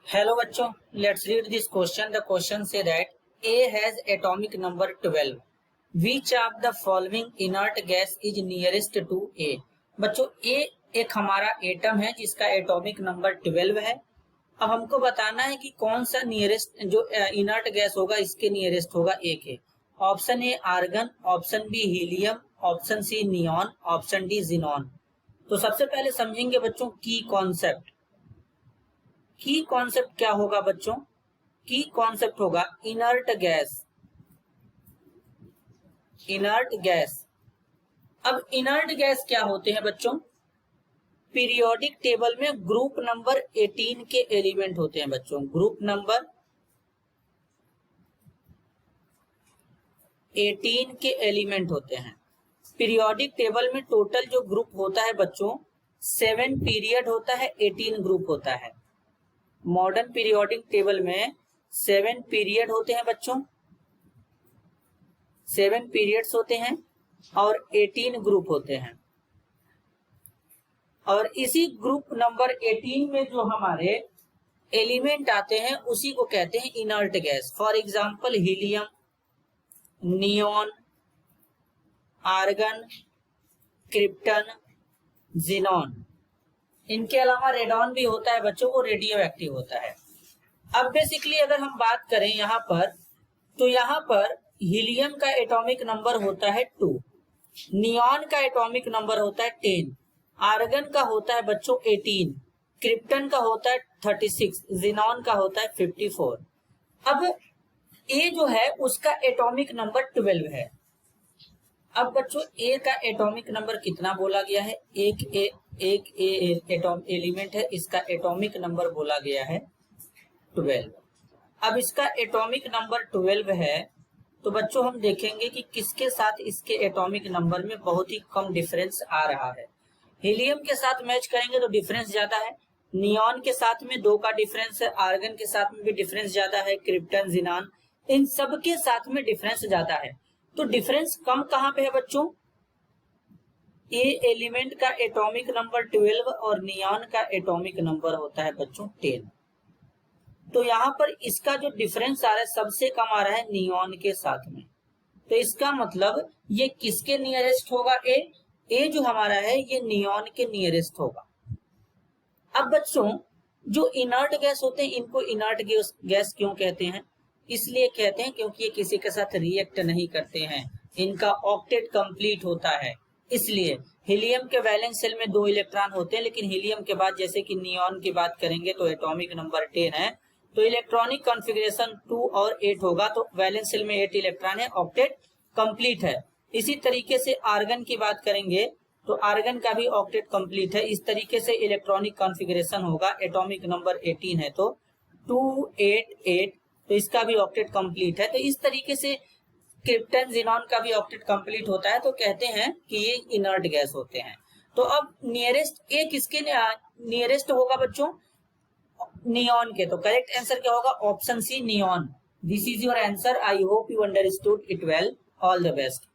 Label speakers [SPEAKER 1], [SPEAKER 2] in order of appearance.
[SPEAKER 1] Hello बच्चों, let's read this question. The question say that A has atomic number 12. Which of the following inert gas is nearest to A? बच्चों A एक हमारा atom है जिसका atomic number 12 है। अब हमको बताना है कि कौन सा नियरेस्ट जो इनर्ट गैस होगा इसके नियरेस्ट होगा A के। Option A argon, option B helium, option C neon, option D xenon. तो सबसे पहले समझेंगे बच्चों की कॉन्सेप्ट। की कॉन्सेप्ट क्या होगा बच्चों? की कॉन्सेप्ट होगा इनर्ट गैस। Inert gas. अब इनर्ट गैस क्या होते हैं बच्चों? पीरियोडिक टेबल में ग्रुप नंबर 18 के एलिमेंट होते हैं बच्चों। ग्रुप नंबर 18 के एलिमेंट होते हैं। पीरियोडिक टेबल में टोटल जो ग्रुप होता है बच्चों 7 पीरियड होता है, 18 ग्रुप होता है। मॉडर्न पीरियोडिक टेबल में 7 पीरियड होते हैं बच्चों, 7 पीरियड्स होते हैं और 18 ग्रुप होते हैं। और इसी ग्रुप नंबर 18 में जो हमारे एलिमेंट आते हैं उसी को कहते हैं inert gas. For example helium, neon, argon, krypton, xenon. इनके अलावा रेडॉन भी होता है बच्चों, वो रेडियो एक्टिव होता है। अब बेसिकली अगर हम बात करें यहाँ पर, तो यहाँ पर हीलियम का एटॉमिक नंबर होता है 2, नियॉन का एटॉमिक नंबर होता है 10, आर्गन का होता है बच्चों 18, क्रिप्टन का होता है 36, जिनॉन का होता है 54। अब ए जो है उसका एटॉमिक नंबर 12 है। अब बच्चों ए का एटॉमिक नंबर कितना बोला गया है? एक एलिमेंट है, इसका एटॉमिक नंबर बोला गया है 12। अब इसका एटॉमिक नंबर 12 है तो बच्चों हम देखेंगे कि किसके साथ इसके एटॉमिक नंबर में बहुत ही कम डिफरेंस आ रहा है। हीलियम के साथ मैच करेंगे तो डिफरेंस ज्यादा है, नियॉन के साथ में 2 का डिफरेंस है, आर्गन के साथ में भी डिफरेंस ज्यादा है, क्रिप्टन, जिनॉन, इन सब के साथ में डिफरेंस ज्यादा है। तो डिफरेंस कम कहां पे है बच्चों? ए एलिमेंट का एटॉमिक नंबर 12 और नियॉन का एटॉमिक नंबर होता है बच्चों 10। तो यहाँ पर इसका जो डिफरेंस आ रहा है सबसे कम आ रहा है नियॉन के साथ में। तो इसका मतलब ये किसके नियरेस्ट होगा? ए जो हमारा है ये नियॉन के नियरेस्ट होगा। अब बच्चों जो इनर्ट गैस होते हैं इनको इनर्ट गैस क्यों कहते हैं? इसलिए कहते हैं क्योंकि ये किसी के साथ रिएक्ट नहीं करते हैं, इनका ऑक्टेट कंप्लीट होता है। इसलिए हीलियम के वैलेंस शेल में 2 इलेक्ट्रॉन होते हैं, लेकिन हीलियम के बाद जैसे कि नियॉन की बात करेंगे तो एटॉमिक नंबर 10 है, तो इलेक्ट्रॉनिक कॉन्फ़िगरेशन 2 और 8 होगा, तो वैलेंस शेल में 8 इलेक्ट्रॉन है, ऑक्टेट कंप्लीट है। इसी तरीके से आर्गन की बात करेंगे तो आर्गन का भी ऑक्टेट कंप्लीट है। इस तरीके से इलेक्ट्रॉनिक कॉन्फ़िगरेशन होगा। एटॉमिक नंबर 18 है तो 2, 8, 8, तो इसका भी ऑक्टेट कंप्लीट है। तो इस तरीके से क्रिप्टन, जिनॉन का भी ऑक्टेट कंप्लीट होता है, तो कहते हैं कि ये इनर्ट गैस होते हैं। तो अब नियरेस्ट ए किसके नियरेस्ट होगा बच्चों? नियॉन के। तो करेक्ट आंसर क्या होगा? Option C neon. This is your answer. I hope you understood it well. All the best.